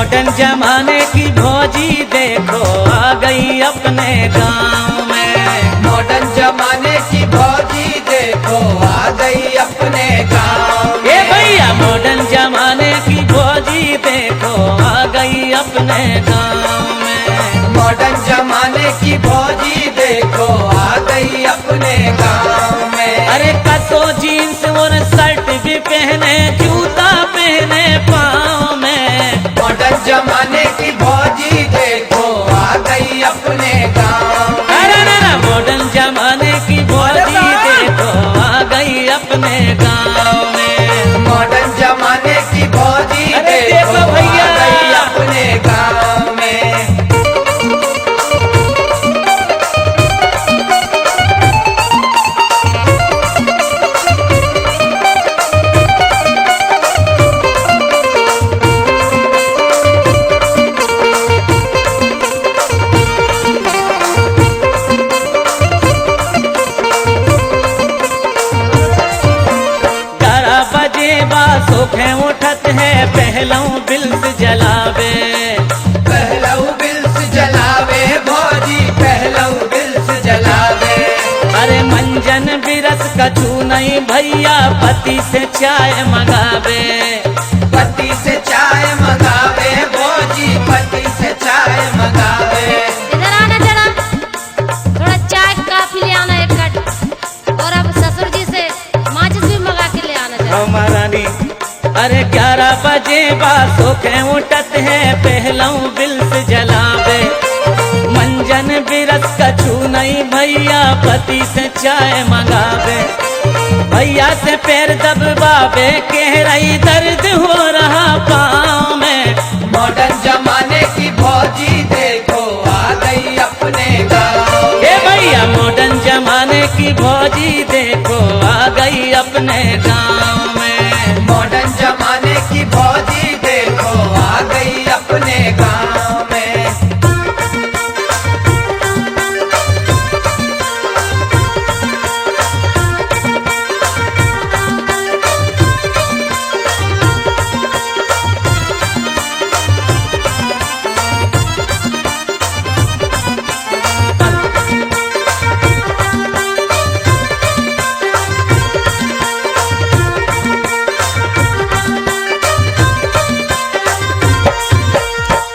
Modern जमाने की भौजी देखो आ गई अपने गांव में। मॉडर्न जमाने की भौजी देखो आ गई अपने गांव ए में। भैया मॉडर्न जमाने की भौजी देखो आ गई अपने गांव में। मॉडर्न जमाने की भौजी देखो आ गई अपने गांव में। अरे कसो जीन्स और शर्ट भी पहने, जूता पहने पाँव में। मॉडर्न जमाने की भौजी देखो आ गई अपने गांव में। अरे ना मॉडर्न जमाने की भौजी देखो आ गई अपने गांव में। मॉडर्न जमाने की भौजी अरे देखो देखो भैया। आ गई अपने गांव में। सोखे उठत है पहलऊ बिल्स जलावे। पहलऊ बिल्स जलावे भौजी पहलऊ बिल्स जलावे। अरे मंजन बिरस कछू नहीं भैया पति से चाय मंगावे। पति से चाय मंगावे भौजी पति से चाय मंगावे। इधर आना जरा, थोड़ा चाय काफी ले आना एक कट, और अब ससुर जी से माचिस भी मंगा के ले आना जरा। महारानी अरे 11 बजे सोखे उठत है पहलऊ बिल्स जलावे। मंजन बिरस कछू नहीं भैया पति से चाय मंगावे। भैया से पैर दबावे कह रही दर्द हो रहा पाँव में। मॉडर्न जमाने की भौजी देखो आ गई अपने गांव। ए भैया मॉडर्न जमाने की भौजी देखो आ गई अपने गांव में। मॉडर्न जमाने की भौजी देखो आ गई अपने गांव में।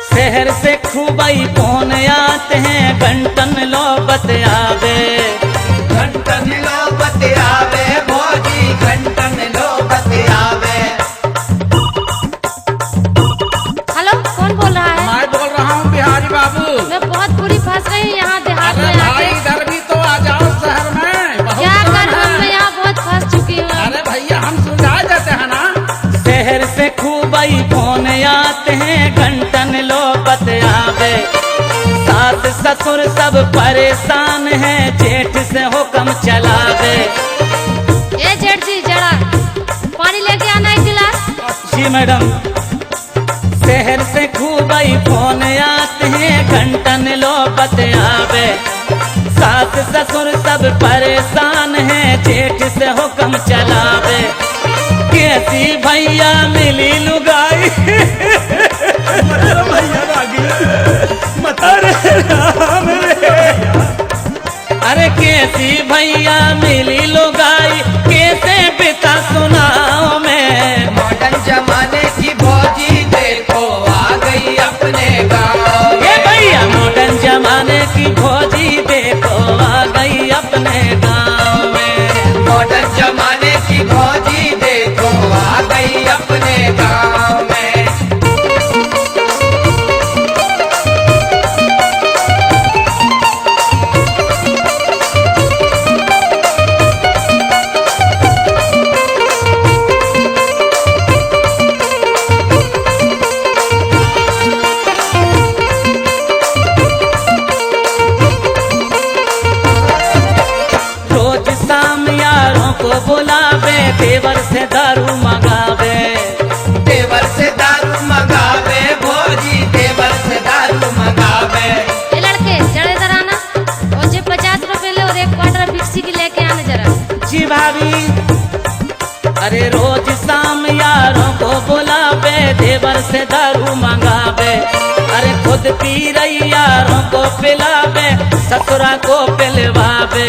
शहर से खूबई फोन आते हैं घंटन नौबत आवे। घंटन नौबत आवे भौजी घंटन नौबत आवे। हेलो, कौन बोल रहा है? मैं बोल रहा हूँ बिहारी बाबू। मैं बहुत बुरी फंस गई हूँ यहाँ देहात अरे में भाई आके। इधर भी तो आ जाओ शहर में, बहुत क्या काम करूँ, है। मैं यहाँ बहुत फंस चुकी हूँ। अरे भैया हम सुलझा देते हैं ना। शहर से खूबई फोन आते हैं घंटन नौबत आवे। सास ससुर सब परेशान हैं जेठ से हुक्म चलावे। ए जेठ जी जरा पानी लेके आना एक गिलास। जी मैडम। शहर से खूबई फोन आते हैं घंटन नौबत आवे। सास ससुर सब परेशान हैं जेठ से हुक्म चलावे। कैसी भैया मिली लुगाई अरे राम रे। अरे कैसी भैया मिली लुगाई कैसे पिता सुनाओ मैं। मॉडर्न जमाने की भौजी देखो आ गई अपने गांव। ये भैया मॉडर्न जमाने की भौजी देखो आ गई अपने गांव में। मॉडर्न जमाने की भौजी देखो आ गई अपने गांव में। देवर से दारू मंगावे। अरे खुद पी रही यारों को पिलावे, ससुरा को पिलवावे।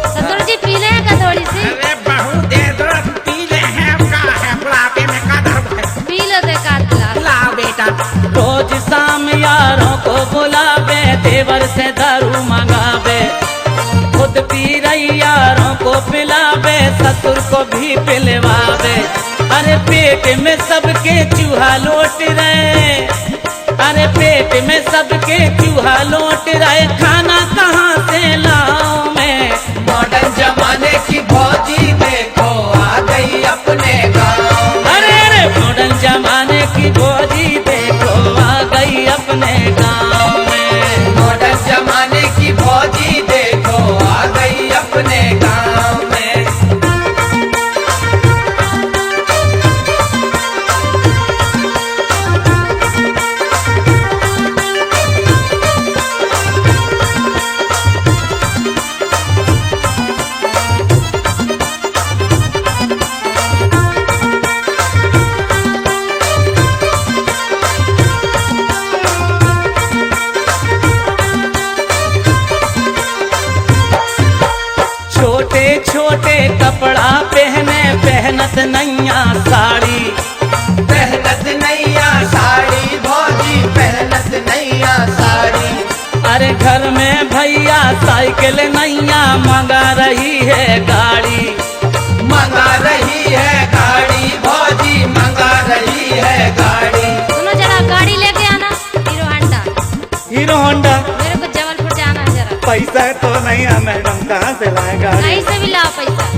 ससुर जी पी ले का थोड़ी सी? अरे बहू दे दो, पी ले हैं, का है बुढ़ापे में का दर्द है। पी लो दे का गिलास। लाओ बेटा। रोज शाम यारों को बुलावे, देवर से दारू मंगावे। खुद पी रही यारों को पिलावे, ससुर को भी पिलवावे। अरे पेट में सबके चूहा लौट रहे, अरे पेट में सबके चूहा लौट रहे, खाना कहाँ से लाऊं मैं। मॉडर्न जमाने की भौजी देखो आ गई अपने गाँव। अरे अरे मॉडर्न जमाने की भौजी देखो आ गई अपने गाँव में। मॉडर्न जमाने की भौजी देखो आ गई अपने गाँव में। छोटे छोटे कपड़ा पहने, पहनत नैया साड़ी। पहनत नैया साड़ी भौजी, पहनत नैया साड़ी। अरे घर में भैया साइकिल नैया मंगा रही है गाड़ी। मंगा रही है गाड़ी भौजी, मंगा रही है गाड़ी। सुनो जरा गाड़ी लेके आना, हीरो होंडा। Hero Honda? मेरे को जबलपुर जाना है जरा। पैसा तो नहीं है मैडम, कहाँ से लाएगा? कहीं से भी लाओ पैसा।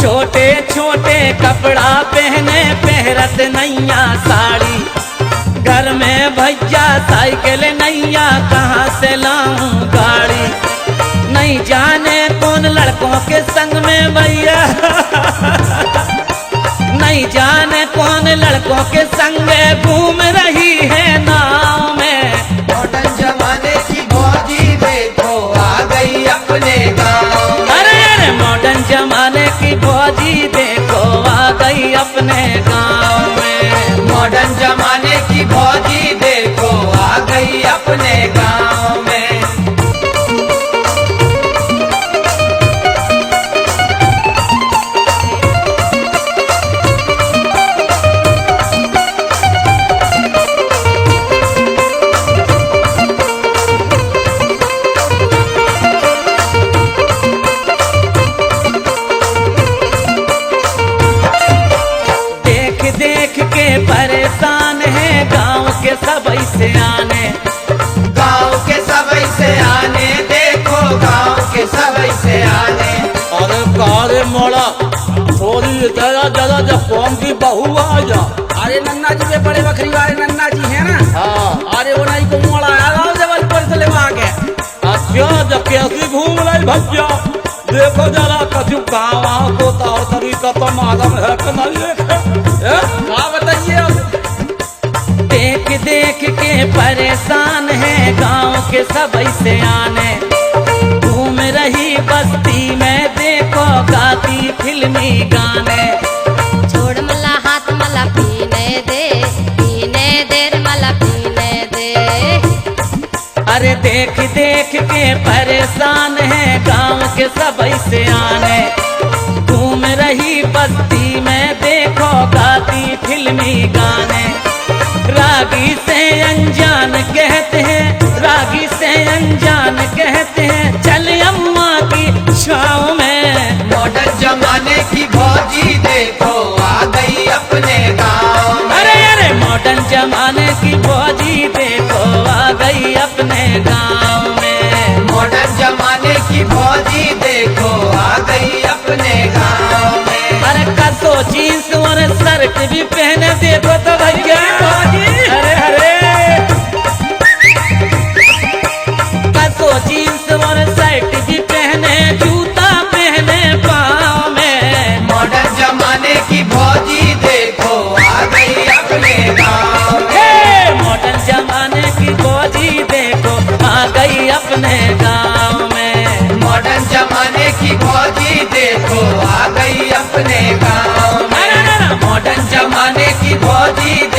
छोटे छोटे कपड़ा पहने, पहनत नैया साड़ी। घर में भैया साइकिल नैया, कहाँ से लाऊं गाड़ी। नहीं जाने कौन लड़कों के संग में भैया नहीं जाने कौन लड़कों के संग घूम रही है नाव में। मॉडर्न जमाने की भौजी देखो आ गई अपने गाँव। अरे अरे मॉडर्न जमाने की भौजी देखो आ गई अपने गाँव में। मॉडर्न जमाने की भौजी देखो आ गई अपने गाँव में। देख देख के परेशान है गांव के सब से आने। गाँव के सबई से आने, देखो गाँव के सबई से आने। अरे कारे मोड़ा, थोड़ी जरा जरा जब कौन की बहू आ जा। अरे नन्ना जी के बड़े बकरी वाले नन्ना जी है ना। हाँ। अरे वो नहीं को मोड़ा आया जबलपुर से लेवा के। अच्छा, जब कैसी घूम रही भैया, देखो जरा कछु गाँव को तौर तरीका तो मालूम है कि नहीं देखे। क्या बताइए अब। देख देख के परेशान है गांव के सब से आने। घूम रही बस्ती में देखो गाती फिल्मी गाने। छोड़ मला हाथ मला पीने दे रे मला पीने दे। अरे देख देख के परेशान है गांव के सब से आने। घूम रही बस्ती में देखो गाती फिल्मी गाने। रागी से अनजान कहते हैं, रागी से अनजान कहते हैं, चल अम्मा की छाँव में। मॉडर्न जमाने की भौजी देखो आ गई अपने गाँव में। अरे अरे मॉडर्न जमाने की भौजी देखो आ गई अपने गाँव में। मॉडर्न जमाने की भौजी देखो आ गई अपने गाँव में। अरे कसो जींस और शर्ट भी पहने देखो तो भैया। अरे अरे कसो जींस और शर्ट भी पहने, जूता पहने पाँव में। मॉडर्न जमाने की भौजी देखो आ गई अपने गाँव में। हे मॉडर्न जमाने की भौजी देखो आ गई अपने गाँव में। मॉडर्न जमाने की भौजी देखो आ गई अपने गाँव में। मॉडर्न जमाने माने की भौजी